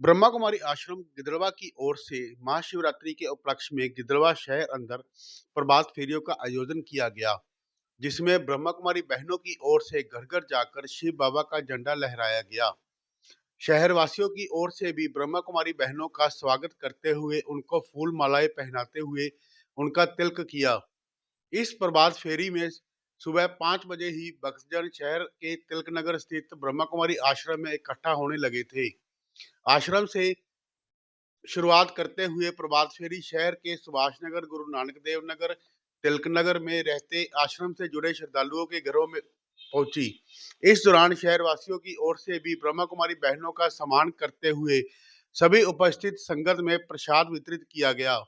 ब्रह्मा कुमारी आश्रम गिदड़वा की ओर से महाशिवरात्रि के उपलक्ष्य में गिदड़वा शहर अंदर प्रभात फेरियों का आयोजन किया गया, जिसमें ब्रह्मा कुमारी बहनों की ओर से घर घर जाकर शिव बाबा का झंडा लहराया गया। शहर वासियों की ओर से भी ब्रह्मा कुमारी बहनों का स्वागत करते हुए उनको फूल मालाएं पहनाते हुए उनका तिलक किया। इस प्रभात फेरी में सुबह 5 बजे ही भक्तजन शहर के तिलक नगर स्थित ब्रह्मा कुमारी आश्रम में इकट्ठा होने लगे थे। आश्रम से शुरुआत करते हुए प्रभात फेरी शहर के सुभाष नगर, गुरु नानक देव नगर, तिलक नगर में रहते आश्रम से जुड़े श्रद्धालुओं के घरों में पहुंची। इस दौरान शहर वासियों की ओर से भी ब्रह्मा कुमारी बहनों का सम्मान करते हुए सभी उपस्थित संगत में प्रसाद वितरित किया गया।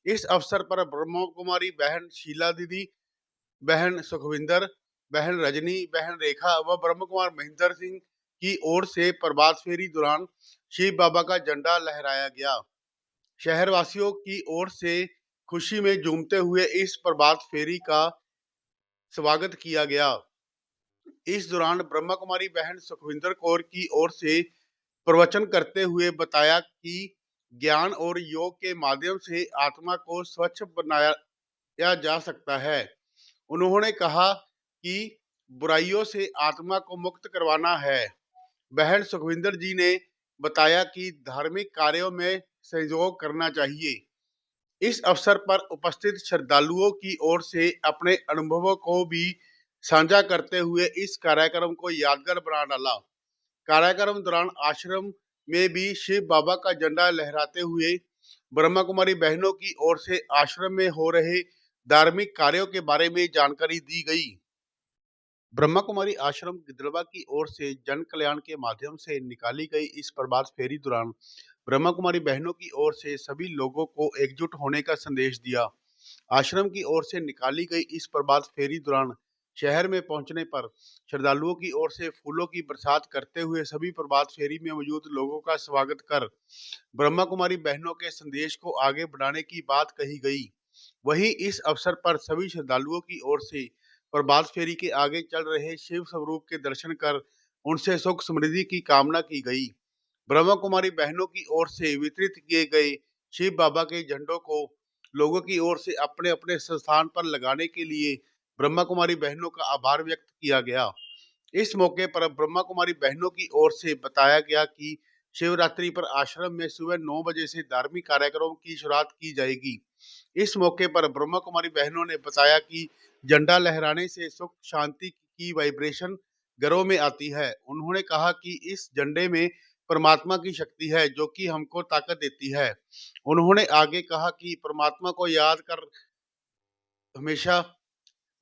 इस अवसर पर ब्रह्मा कुमारी बहन शीला दीदी, बहन सुखविंदर, बहन रजनी, बहन रेखा व ब्रह्म कुमार महेंद्र सिंह की ओर से प्रभात फेरी दौरान शिव बाबा का झंडा लहराया गया। शहर वासियों की ओर से खुशी में झूमते हुए इस प्रभात फेरी का स्वागत किया गया। इस दौरान ब्रह्मा कुमारी बहन सुखविंदर कौर की ओर से प्रवचन करते हुए बताया कि ज्ञान और योग के माध्यम से आत्मा को स्वच्छ बनाया जा सकता है। उन्होंने कहा कि बुराइयों से आत्मा को मुक्त करवाना है। बहन सुखविंदर जी ने बताया कि धार्मिक कार्यों में सहयोग करना चाहिए। इस अवसर पर उपस्थित श्रद्धालुओं की ओर से अपने अनुभवों को भी साझा करते हुए इस कार्यक्रम को यादगार बना डाला। कार्यक्रम दौरान आश्रम में भी शिव बाबा का झंडा लहराते हुए ब्रह्मा कुमारी बहनों की ओर से आश्रम में हो रहे धार्मिक कार्यों के बारे में जानकारी दी गई। ब्रह्मा कुमारी आश्रम गिदड़वा की ओर से जन कल्याण के माध्यम से निकाली गई इस प्रभात फेरी दौरान ब्रह्मा कुमारी बहनों की ओर से सभी लोगों को एकजुट होने का संदेश दिया। आश्रम की ओर से निकाली गई इस प्रभात फेरी दौरान शहर में पहुंचने पर श्रद्धालुओं की ओर से फूलों की बरसात करते हुए सभी प्रभात फेरी में मौजूद लोगों का स्वागत कर ब्रह्मा कुमारी बहनों के संदेश को आगे बढ़ाने की बात कही गई। वहीं इस अवसर पर सभी श्रद्धालुओं की ओर से प्रभात फेरी के आगे चल रहे शिव स्वरूप के दर्शन कर उनसे सुख समृद्धि की कामना की गई। ब्रह्मा कुमारी बहनों की ओर से वितरित किए गए शिव बाबा के झंडों को लोगों की ओर से अपने अपने स्थान पर लगाने के लिए ब्रह्मा कुमारी बहनों का आभार व्यक्त किया गया। इस मौके पर ब्रह्मा कुमारी बहनों की ओर से बताया गया कि शिवरात्रि पर आश्रम में सुबह 9 बजे से धार्मिक कार्यक्रमों की शुरुआत की जाएगी। इस मौके पर ब्रह्मा कुमारी बहनों ने बताया कि झंडा लहराने से सुख शांति की वाइब्रेशन घरों में आती है। उन्होंने कहा कि इस झंडे में परमात्मा की शक्ति है जो कि हमको ताकत देती है। उन्होंने आगे कहा कि परमात्मा को याद कर हमेशा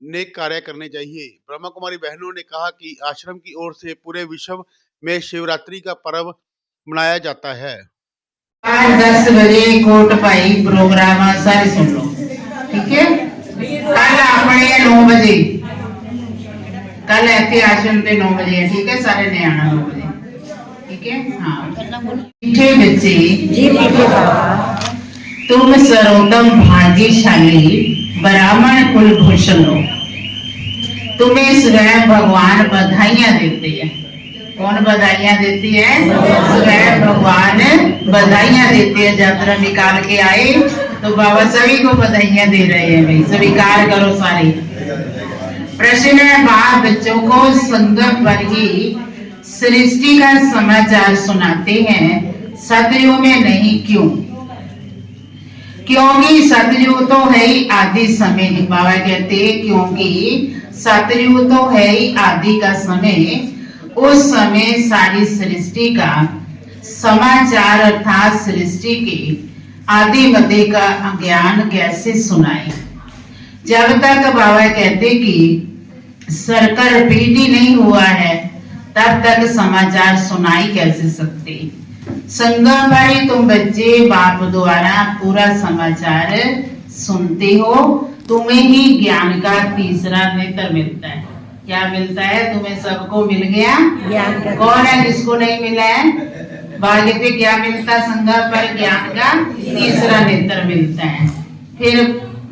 नेक कार्य करने चाहिए। ब्रह्मा कुमारी बहनों ने कहा कि आश्रम की ओर से पूरे विश्व में शिवरात्रि का पर्व मनाया जाता है। आज 10 बजे कोट भाई प्रोग्राम सारे सुन लो, ठीक है। कल अपने 9 बजे, कल ऐसे आश्रम पे 9 बजे है, ठीक है। सारे ने आना 9 बजे, ठीक है। हाँ, मीठे बच्चे, तुम सर्वोत्तम भाग्यशाली ब्राह्मण कुलभूषण हो। तुम्हें स्वयं भगवान बधाइयां देते हैं। कौन बधाइयां देती है? स्वयं भगवान बधाइयां देते हैं। यात्रा निकाल के आए तो बाबा सभी को बधाइयां दे रहे हैं। भाई स्वीकार करो सारे। प्रश्न है, बाप बच्चों को संगम पर ही सृष्टि का समाचार सुनाते हैं, सतयुग में नहीं क्यों? क्योंकि सतयुग तो है ही आदि समय। बाबा कहते क्योंकि सतयुग तो है ही आदि का समय। उस समय सारी सृष्टि का समाचार अर्थात सृष्टि के आदि मध्य का ज्ञान कैसे सुनाए? जब तक बाबा कहते कि सर्कल रिपीट ही नहीं हुआ है तब तक समाचार सुनाई कैसे सकते? संगम पर ही तुम बच्चे बाप द्वारा पूरा समाचार सुनते हो। तुम्हें ही ज्ञान का तीसरा नेत्र मिलता है। क्या मिलता है? तुम्हें सबको मिल गया ज्ञान। कौन है जिसको नहीं मिला है? भाग्य पे क्या मिलता? संगम पर ज्ञान का तीसरा नेत्र मिलता है। फिर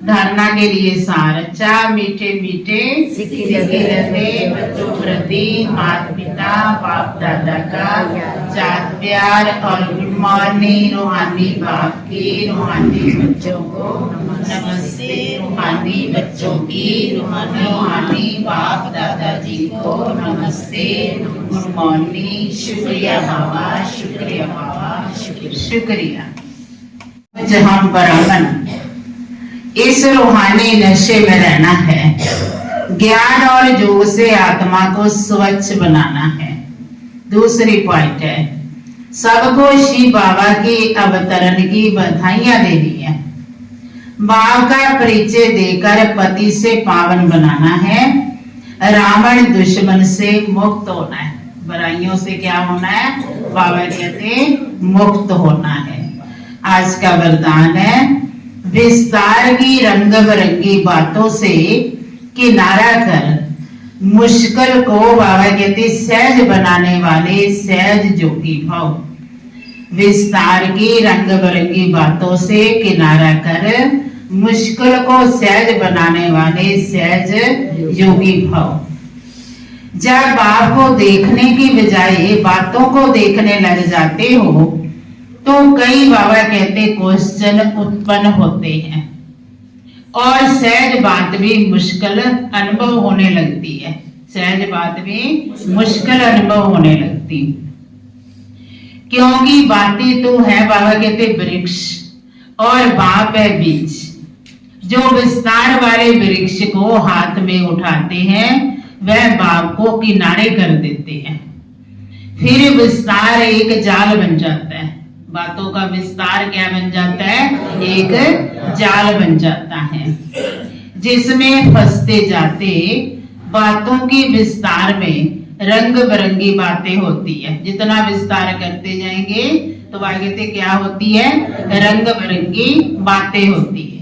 धारणा के लिए सार। चा मीठे मीठे सिक्के लगे बच्चों प्रति माता पिता बाप दादा का चार प्यार और गुड मॉर्निंग रूहानी बाप की, रूहानी बच्चों को नमस्ते, रूहानी बच्चों की, रूहानी बाप दादाजी को नमस्ते, गुड मॉर्निंग, शुक्रिया बाबा, शुक्रिया बाबा, शुक्रिया। जहाँ ब्राह्मण इस रूहानी नशे में रहना है, ज्ञान और योग से आत्मा को स्वच्छ बनाना है। दूसरी पॉइंट है, सबको शिव बाबा की अवतरण की बधाइयां देनी है। भाव का परिचय देकर पति से पावन बनाना है। रावण दुश्मन से मुक्त होना है। बुराइयों से क्या होना है? बाबा कहते मुक्त होना है। आज का वरदान है, विस्तार की रंग बिरंगी बातों से किनारा कर मुश्किल को बाबा कहते सहज बनाने वाले सहज जोगी भाव। विस्तार की रंग बिरंगी बातों से किनारा कर मुश्किल को सहज बनाने वाले सहज योगी भाव। जब बाप को देखने की बजाय बातों को देखने लग जाते हो तो कई बाबा कहते क्वेश्चन उत्पन्न होते हैं और सहज बात भी मुश्किल अनुभव होने लगती है। सहज बात भी मुश्किल अनुभव होने लगती, क्योंकि बातें तो है बाबा कहते वृक्ष और बाप है बीज। जो विस्तार वाले वृक्ष को हाथ में उठाते हैं वह बाप को किनारे कर देते हैं। फिर विस्तार एक जाल बन जाता है। बातों का विस्तार क्या बन जाता है? एक जाल बन जाता है, जिसमें फंसते जाते बातों की विस्तार में रंग बिरंगी बातें होती है। जितना विस्तार करते जाएंगे तो आगे से क्या होती है? रंग बिरंगी बातें होती है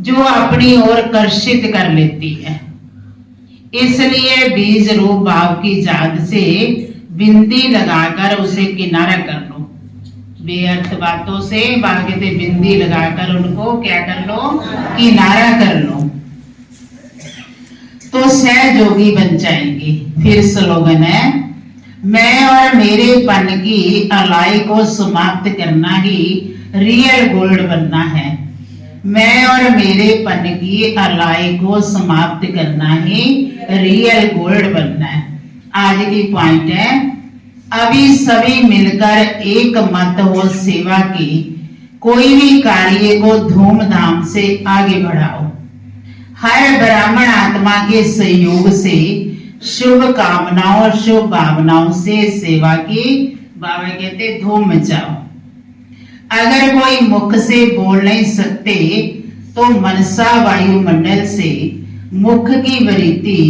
जो अपनी ओर आकर्षित कर लेती है। इसलिए बीज रूप भाव की जाद से बिंदी लगाकर उसे किनारा कर लो। बेअर्थ बातों से बागे से बिंदी लगाकर उनको क्या कर लो? किनारा कर लो, तो सहयोगी बन जाएंगे। फिर स्लोगन है, मैं और मेरे पन की अलाई को समाप्त करना ही रियल गोल्ड बनना है। मैं और मेरे पन की अलाई को समाप्त करना ही रियल गोल्ड बनना है। आज की पॉइंट है, अभी सभी मिलकर एक मत हो सेवा की, कोई भी कार्य को धूमधाम से आगे बढ़ाओ। हर ब्राह्मण आत्मा के सहयोग से शुभ कामनाओं शुभ भावनाओं से सेवा की बाबा कहते धूम मचाओ। अगर कोई मुख से बोल नहीं सकते तो मनसा वायुमंडल से मुख की वृत्ति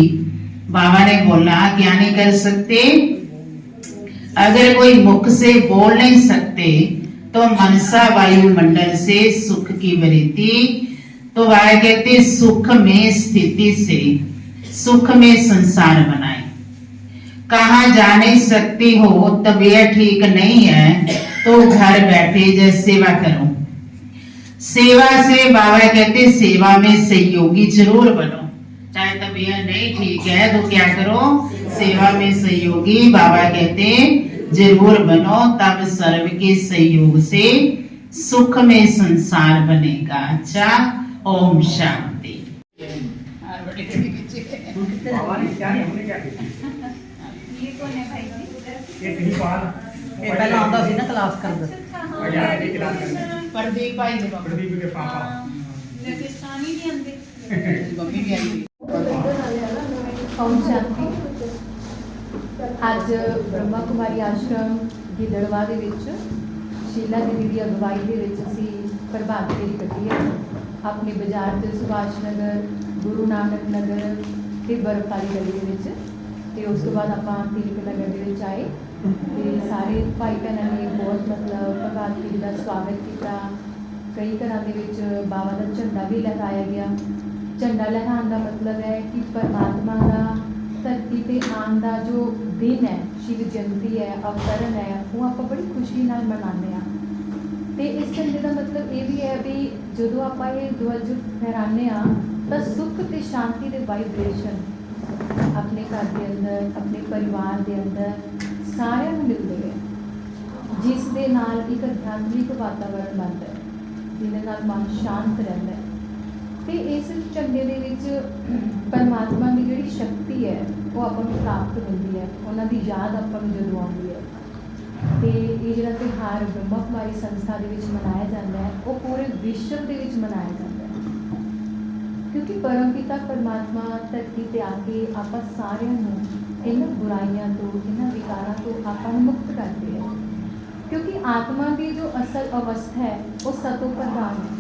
बाबा ने बोला क्या नहीं कर सकते? अगर कोई मुख से बोल नहीं सकते तो मनसा वायुमंडल से सुख की वृत्ति, तो वह कहते सुख में स्थिति से सुख में संसार बनाए। कहाँ जा नहीं सकती हो, तबीयत ठीक नहीं है तो घर बैठे जैसे सेवा करो। सेवा से बाबा कहते सेवा में सहयोगी जरूर बनो। चाहे तबीयत नहीं ठीक है तो क्या करो? सेवा में सहयोगी बाबा कहते जरूर बनो, तब सर्व के सहयोग से सुख में संसार बनेगा। अच्छा, ओम शांति। पहला आंदा सी ना क्लास करदा प्रदीप भाई दे प्रदीप के पापा लेके सानी भी आंदे मम्मी भी आई। ओम शांति। ਅੱਜ ब्रह्मा कुमारी आश्रम गिदड़वा ਦੇ ਵਿੱਚ शीला दीदी ਦੀ ਅਗਵਾਈ ਦੇ ਵਿੱਚ ਅਸੀਂ ਪ੍ਰਭਾਤ ਫੇਰੀ ਕੱਢੀ ਹੈ। ਆਪਣੇ ਬਾਜ਼ਾਰ ਤੇ ਸੁਭਾਸ਼ ਨਗਰ, ਗੁਰੂ ਨਾਨਕ ਨਗਰ ਤੇ ਬਰਫਾਰੀ ਗਲੀ ਦੇ ਵਿੱਚ, ਤੇ ਉਸ ਤੋਂ ਬਾਅਦ ਆਪਾਂ ਤਿਲਕ ਨਗਰ ਦੇ ਵਿੱਚ ਆਏ ਤੇ ਸਾਰੇ ਭਾਈ ਭੈਣਾਂ ਨੇ ਬਹੁਤ ਮਤਲਬ ਪ੍ਰਭਾਤ ਫੇਰੀ ਦਾ ਸਵਾਗਤ ਕੀਤਾ। ਕਈ ਘਰਾਂ ਦੇ ਵਿੱਚ ਬਾਬਾ ਦਾ ਝੰਡਾ ਵੀ ਲਹਿਰਾਇਆ ਗਿਆ। ਝੰਡਾ ਲਹਿਰਾਉਣ ਦਾ ਮਤਲਬ ਹੈ ਕਿ ਪਰਮਾਤਮਾ ਦਾ ਧਰਤੀ ਤੇ ਆਉਣ ਦਾ ਜੋ ਦਿਨ ਹੈ, शिव जयंती है, अवतरण है, वो आप बड़ी खुशी नाल मनाने हैं। ਤੇ ਇਸ ਝੰਡੇ ਦਾ ਮਤਲਬ ਇਹ ਵੀ ਹੈ ਵੀ ਜਦੋਂ ਆਪਾਂ ਇਹ ਧਵਜ ਫਹਿਰਾਉਂਦੇ ਹਾਂ ਤਾਂ ਸੁੱਖ ਤੇ ਸ਼ਾਂਤੀ ਦੇ ਵਾਈਬ੍ਰੇਸ਼ਨ ਆਪਣੇ ਘਰ ਦੇ ਅੰਦਰ, ਆਪਣੇ ਪਰਿਵਾਰ ਦੇ ਅੰਦਰ ਸਾਰਿਆਂ ਨੂੰ ਮਿਲਦੇ ਹੈ, ਜਿਸ ਦੇ ਨਾਲ ਇੱਕ ਅਧਿਆਤਮਿਕ ਵਾਤਾਵਰਨ ਬਣਦਾ ਹੈ, ਜਿਹਦੇ ਨਾਲ ਮਨ ਸ਼ਾਂਤ ਰਹਿੰਦਾ ਹੈ। ਤੇ ਇਸ ਝੰਡੇ ਦੇ ਵਿੱਚ ਪਰਮਾਤਮਾ ਦੀ ਜਿਹੜੀ ਸ਼ਕਤੀ ਹੈ ਉਹ ਆਪਾਂ ਨੂੰ ਪ੍ਰਾਪਤ ਹੁੰਦੀ ਹੈ, ਉਹਨਾਂ ਦੀ ਯਾਦ ਆਪਾਂ ਨੂੰ ਜਦੋਂ ਆਉਂਦੀ ਹੈ। ਤੇ ਇਹ ਜਿਹੜਾ ਤਿਉਹਾਰ ਬ੍ਰਹਮਾ ਕੁਮਾਰੀ ਸੰਸਥਾ ਦੇ ਵਿੱਚ ਮਨਾਇਆ ਜਾਂਦਾ ਹੈ ਉਹ ਪੂਰੇ ਵਿਸ਼ਵ ਦੇ ਵਿੱਚ ਮਨਾਇਆ ਜਾਂਦਾ ਹੈ, ਕਿਉਂਕਿ ਪਰਮ ਪਿਤਾ ਪਰਮਾਤਮਾ ਧਰਤੀ ਤੇ ਆ ਕੇ ਆਪਾਂ ਸਾਰਿਆਂ ਨੂੰ ਇਹਨਾਂ ਬੁਰਾਈਆਂ ਤੋਂ, ਇਹਨਾਂ ਵਿਕਾਰਾਂ ਤੋਂ ਆਪਾਂ ਨੂੰ ਮੁਕਤ ਕਰਦੇ ਹੈ। ਕਿਉਂਕਿ ਆਤਮਾ ਦੀ ਜੋ ਅਸਲ ਅਵਸਥਾ ਹੈ ਉਹ ਸਤੋ ਪ੍ਰਧਾਨ ਹੈ,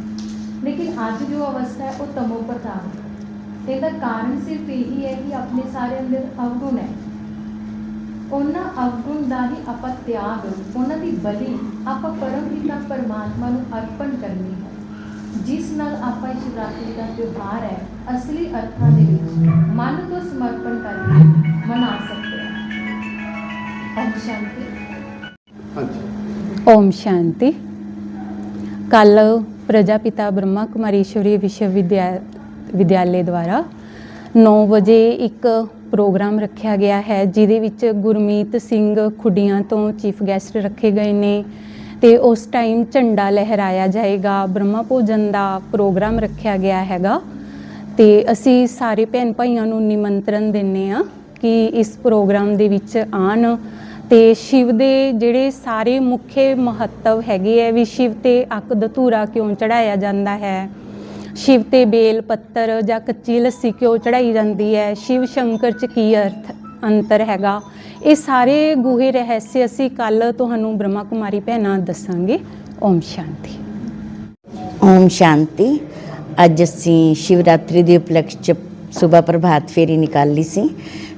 ਲੇਕਿਨ ਅੱਜ ਜੋ ਅਵਸਥਾ ਹੈ ਉਹ ਤਮੋ ਪ੍ਰਧਾਨ ਹੈ। ਇਹਦਾ ਕਾਰਨ ਸਿਰਫ ਇਹੀ ਹੈ ਕਿ ਆਪਣੇ ਸਾਰੇ ਅੰਦਰ ਅਵਗੁਣ ਹੈ। ਉਹਨਾਂ ਅਵਗੁਣ ਦਾ ਹੀ ਆਪਾਂ ਤਿਆਗ, ਉਹਨਾਂ ਦੀ ਬਲੀ ਆਪਾਂ ਪਰਮ ਪਿਤਾ ਪਰਮਾਤਮਾ ਨੂੰ ਅਰਪਣ ਕਰਨੀ ਹੈ, ਜਿਸ ਨਾਲ ਆਪਾਂ ਇਹ ਸ਼ਿਵਰਾਤਰੀ ਦਾ ਤਿਉਹਾਰ ਹੈ ਅਸਲੀ ਅਰਥਾਂ ਦੇ ਵਿੱਚ ਮਨ ਤੋਂ ਸਮਰਪਣ ਕਰਕੇ ਮਨਾ ਸਕਦੇ ਹਾਂ। ਓਮ ਸ਼ਾਂਤੀ। ਹਾਂਜੀ। ਓਮ ਸ਼ਾਂਤੀ। ਕੱਲ ਪ੍ਰਜਾਪਿਤਾ ਬ੍ਰਹਮਾ ਕੁਮਾਰੀ ਈਸ਼ਵਰੀ ਵਿਦਿਆਲੇ ਦੁਆਰਾ 9 ਵਜੇ ਇੱਕ ਪ੍ਰੋਗਰਾਮ ਰੱਖਿਆ ਗਿਆ ਹੈ, ਜਿਹਦੇ ਵਿੱਚ ਗੁਰਮੀਤ ਸਿੰਘ ਖੁੱਡੀਆਂ ਤੋਂ ਚੀਫ ਗੈਸਟ ਰੱਖੇ ਗਏ ਨੇ ਤੇ ਉਸ ਟਾਈਮ ਝੰਡਾ ਲਹਿਰਾਇਆ ਜਾਏਗਾ। ਬ੍ਰਹਮਾ ਭੋਜਨ ਦਾ ਪ੍ਰੋਗਰਾਮ ਰੱਖਿਆ ਗਿਆ ਹੈਗਾ ਤੇ ਅਸੀਂ ਸਾਰੇ ਭੈਣ ਭਾਈਆਂ ਨੂੰ ਨਿਮੰਤਰਣ ਦਿੰਦੇ ਹਾਂ ਕਿ ਇਸ ਪ੍ਰੋਗਰਾਮ ਦੇ ਵਿੱਚ ਆਉਣ ਤੇ ਸ਼ਿਵ ਦੇ ਜਿਹੜੇ ਸਾਰੇ ਮੁੱਖ ਮਹੱਤਵ ਹੈਗੇ ਹੈ ਵੀ ਸ਼ਿਵ ਤੇ ਅੱਕ ਧਤੂਰਾ ਕਿਉਂ ਚੜਾਇਆ ਜਾਂਦਾ ਹੈ, ਸ਼ਿਵ ਤੇ ਬੇਲ ਪੱਤਰ ਜਾਂ ਕੱਚੀ ਲੱਸੀ ਕਿਉਂ ਚੜਾਈ ਜਾਂਦੀ ਹੈ, ਸ਼ਿਵ ਸ਼ੰਕਰ 'ਚ ਕੀ ਅੰਤਰ ਹੈਗਾ, ਇਹ ਸਾਰੇ ਗੂੜੇ ਰਹੱਸ ਅਸੀਂ ਕੱਲ ਤੁਹਾਨੂੰ ਬ੍ਰਹਮਾ ਕੁਮਾਰੀ ਭੈਣਾਂ ਦੱਸਾਂਗੇ। ਓਮ ਸ਼ਾਂਤੀ। ਓਮ ਸ਼ਾਂਤੀ। ਅੱਜ ਅਸੀਂ ਸ਼ਿਵਰਾਤਰੀ ਦੇ ਉਪਲਕਸ਼ 'ਚ ਸੁਬਹ ਪ੍ਰਭਾਤ ਫੇਰੀ ਨਿਕਾਲੀ ਸੀ।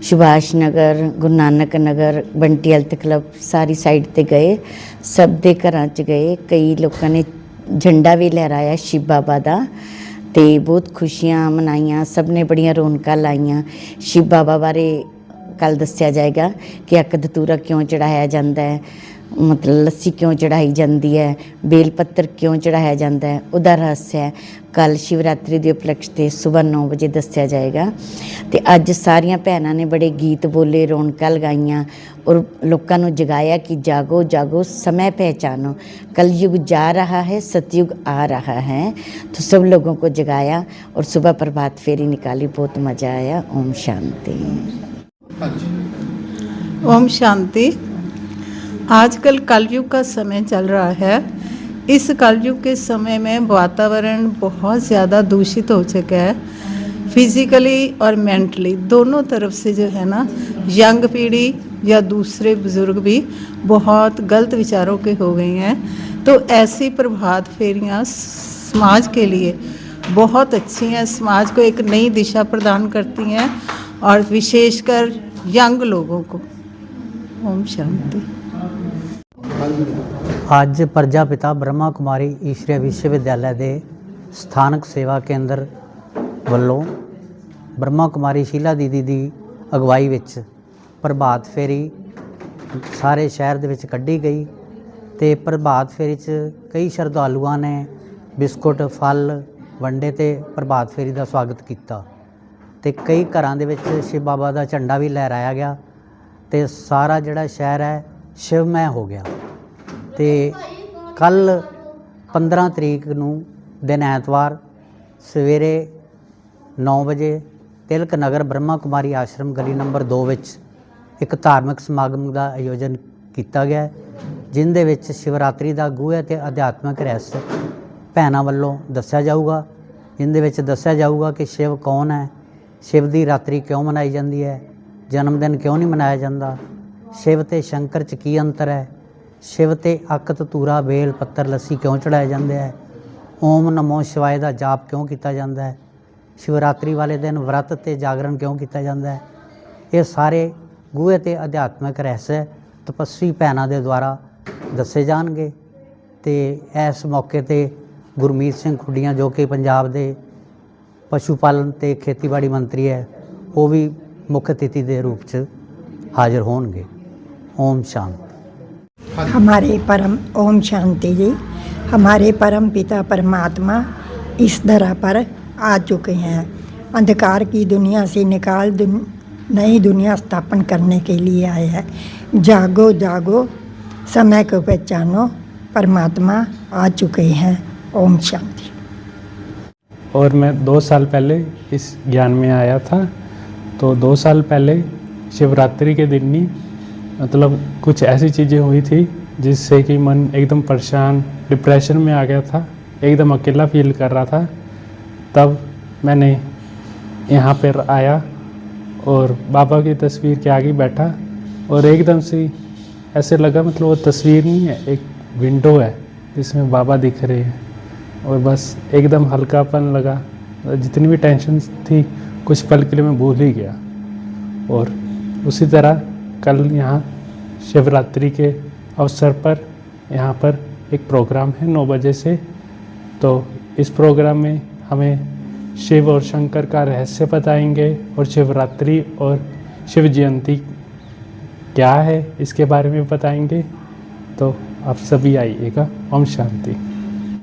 ਸੁਭਾਸ਼ ਨਗਰ, ਗੁਰੂ ਨਾਨਕ ਨਗਰ, ਬੰਟੀ ਹੈਲਥ ਕਲੱਬ ਸਾਰੀ ਸਾਈਡ ਤੇ ਗਏ, ਸਭ ਦੇ ਘਰਾਂ 'ਚ ਗਏ। ਕਈ ਲੋਕਾਂ ਨੇ ਝੰਡਾ ਵੀ ਲਹਿਰਾਇਆ ਸ਼ਿਵ ਬਾਬਾ ਦਾ ਤੇ ਬਹੁਤ ਖੁਸ਼ੀਆਂ ਮਨਾਈਆਂ, ਸਭ ਨੇ ਬੜੀਆਂ ਰੌਣਕਾਂ ਲਾਈਆਂ। ਸ਼ਿਵ ਬਾਬਾ ਬਾਰੇ ਕੱਲ੍ਹ ਦੱਸਿਆ ਜਾਏਗਾ ਕਿ ਅੱਕ ਧਤੂਰਾ ਕਿਉਂ ਚੜਾਇਆ ਜਾਂਦਾ ਹੈ, ਮਤਲਬ ਲੱਸੀ ਕਿਉਂ ਚੜਾਈ ਜਾਂਦੀ ਹੈ, ਬੇਲ ਪੱਤਰ ਕਿਉਂ ਚੜਾਇਆ ਜਾਂਦਾ ਹੈ, ਉਹਦਾ ਰਹੱਸ ਹੈ। ਕੱਲ੍ਹ ਸ਼ਿਵਰਾਤਰੀ ਦੇ ਉਪਲਕਸ਼ 'ਤੇ ਸੁਬਹ 9 ਵਜੇ ਦੱਸਿਆ ਜਾਏਗਾ। ਤੇ ਅੱਜ ਸਾਰੀਆਂ ਭੈਣਾਂ ਨੇ ਬੜੇ ਗੀਤ ਬੋਲੇ, ਰੌਣਕਾਂ ਲਗਾਈਆਂ ਔਰ ਲੋਕਾਂ ਨੂੰ ਜਗਾਇਆ ਕਿ ਜਾਗੋ ਜਾਗੋ समय पहचानो, कलयुग जा रहा है, सतयुग आ रहा है। तो सब लोगों को जगाया और सुबह प्रभात फेरी निकाली, बहुत मज़ा आया। ओम शांति। ओम शांति। आजकल कलयुग का समय चल रहा है। इस कलयुग के समय में वातावरण बहुत ज़्यादा दूषित हो चुका है, फिज़िकली और मेंटली दोनों तरफ से जो है ना, यंग पीढ़ी या दूसरे बुज़ुर्ग भी बहुत गलत विचारों के हो गए हैं। तो ऐसी प्रभात फेरियाँ समाज के लिए बहुत अच्छी हैं, समाज को एक नई दिशा प्रदान करती हैं और विशेषकर यंग लोगों को। ओम शांति। ਅੱਜ ਪ੍ਰਜਾਪਿਤਾ ਬ੍ਰਹਮਾ ਕੁਮਾਰੀ ਈਸ਼ਵਰੀ ਵਿਸ਼ਵ ਵਿਦਿਆਲਿਆ ਦੇ ਸਥਾਨਕ ਸੇਵਾ ਕੇਂਦਰ ਵੱਲੋਂ ਬ੍ਰਹਮਾ ਕੁਮਾਰੀ ਸ਼ੀਲਾ ਦੀਦੀ ਦੀ ਅਗਵਾਈ ਵਿੱਚ ਪ੍ਰਭਾਤ ਫੇਰੀ ਸਾਰੇ ਸ਼ਹਿਰ ਦੇ ਵਿੱਚ ਕੱਢੀ ਗਈ ਤੇ ਪ੍ਰਭਾਤ ਫੇਰੀ 'ਚ ਕਈ ਸ਼ਰਧਾਲੂਆਂ ਨੇ ਬਿਸਕੁਟ ਫਲ ਵੰਡੇ ਤੇ ਪ੍ਰਭਾਤ ਫੇਰੀ ਦਾ ਸਵਾਗਤ ਕੀਤਾ ਤੇ ਕਈ ਘਰਾਂ ਦੇ ਵਿੱਚ ਸ਼ਿਵ ਬਾਬਾ ਦਾ ਝੰਡਾ ਵੀ ਲਹਿਰਾਇਆ ਗਿਆ ਤੇ ਸਾਰਾ ਜਿਹੜਾ ਸ਼ਹਿਰ ਹੈ ਸ਼ਿਵਮੈ ਹੋ ਗਿਆ। ਤੇ ਕੱਲ੍ਹ 15 ਤਰੀਕ ਨੂੰ ਦਿਨ ਐਤਵਾਰ ਸਵੇਰੇ 9 ਵਜੇ ਤਿਲਕ ਨਗਰ ਬ੍ਰਹਮਾ ਕੁਮਾਰੀ ਆਸ਼ਰਮ ਗਲੀ ਨੰਬਰ 2 ਵਿੱਚ ਇੱਕ ਧਾਰਮਿਕ ਸਮਾਗਮ ਦਾ ਆਯੋਜਨ ਕੀਤਾ ਗਿਆ, ਜਿੰਦੇ ਵਿੱਚ ਸ਼ਿਵਰਾਤਰੀ ਦਾ ਗੂੜ੍ਹ ਅਤੇ ਅਧਿਆਤਮਿਕ ਰਹੱਸ ਭੈਣਾਂ ਵੱਲੋਂ ਦੱਸਿਆ ਜਾਊਗਾ। ਜਿੰਦੇ ਵਿੱਚ ਦੱਸਿਆ ਜਾਊਗਾ ਕਿ ਸ਼ਿਵ ਕੌਣ ਹੈ, ਸ਼ਿਵ ਦੀ ਰਾਤਰੀ ਕਿਉਂ ਮਨਾਈ ਜਾਂਦੀ ਹੈ, ਜਨਮ ਦਿਨ ਕਿਉਂ ਨਹੀਂ ਮਨਾਇਆ ਜਾਂਦਾ, ਸ਼ਿਵ ਤੇ ਸ਼ੰਕਰ 'ਚ ਕੀ ਅੰਤਰ ਹੈ, ਸ਼ਿਵ ਤੇ ਅੱਕ ਧਤੂਰਾ ਬੇਲ ਪੱਤਰ ਲੱਸੀ ਕਿਉਂ ਚੜਾਏ ਜਾਂਦੇ ਹੈ, ਓਮ ਨਮੋ ਸ਼ਿਵਾਏ ਦਾ ਜਾਪ ਕਿਉਂ ਕੀਤਾ ਜਾਂਦਾ ਹੈ, ਸ਼ਿਵਰਾਤਰੀ ਵਾਲੇ ਦਿਨ ਵਰਤ ਤੇ ਜਾਗਰਣ ਕਿਉਂ ਕੀਤਾ ਜਾਂਦਾ ਹੈ। ਇਹ ਸਾਰੇ ਗੂੜ੍ਹ ਤੇ ਅਧਿਆਤਮਿਕ ਰਹੱਸ ਤਪੱਸਵੀ ਭੈਣਾਂ ਦੇ ਦੁਆਰਾ ਦੱਸੇ ਜਾਣਗੇ। ਤੇ ਇਸ ਮੌਕੇ 'ਤੇ ਗੁਰਮੀਤ ਸਿੰਘ ਖੁੱਡੀਆਂ ਜੋ ਕਿ ਪੰਜਾਬ ਦੇ ਪਸ਼ੂ ਪਾਲਣ ਤੇ ਖੇਤੀਬਾੜੀ ਮੰਤਰੀ ਹੈ, ਉਹ ਵੀ ਮੁੱਖ ਅਤਿਥੀ ਦੇ रूप 'ਚ हाजिर होंगे। ओम शांति। हमारे परम ओम शांति जी, हमारे परम पिता परमात्मा इस धरा पर आ चुके हैं। अंधकार की दुनिया से निकाल नई दुनिया स्थापन करने के लिए आए हैं। जागो जागो, समय को पहचानो, परमात्मा आ चुके हैं। ओम शांति। और मैं 2 साल पहले इस ज्ञान में आया था। तो 2 साल पहले शिवरात्रि के दिन ही मतलब कुछ ऐसी चीज़ें हुई थी जिससे कि मन एकदम परेशान, डिप्रेशन में आ गया था, एकदम अकेला फील कर रहा था। तब मैंने यहाँ पर आया और बाबा की तस्वीर के आगे बैठा और एकदम से ऐसे लगा मतलब वो तस्वीर नहीं है, एक विंडो है जिसमें बाबा दिख रहे हैं और बस एकदम हल्कापन लगा। जितनी भी टेंशन थी कुछ पल के लिए मैं भूल ही गया। और उसी तरह कल यहाँ शिवरात्रि के अवसर पर यहाँ पर एक प्रोग्राम है 9 बजे से। तो इस प्रोग्राम में हमें शिव और शंकर का रहस्य बताएंगे और शिवरात्रि और शिव जयंती क्या है इसके बारे में बताएंगे। तो आप सभी आइएगा। ओम शांति।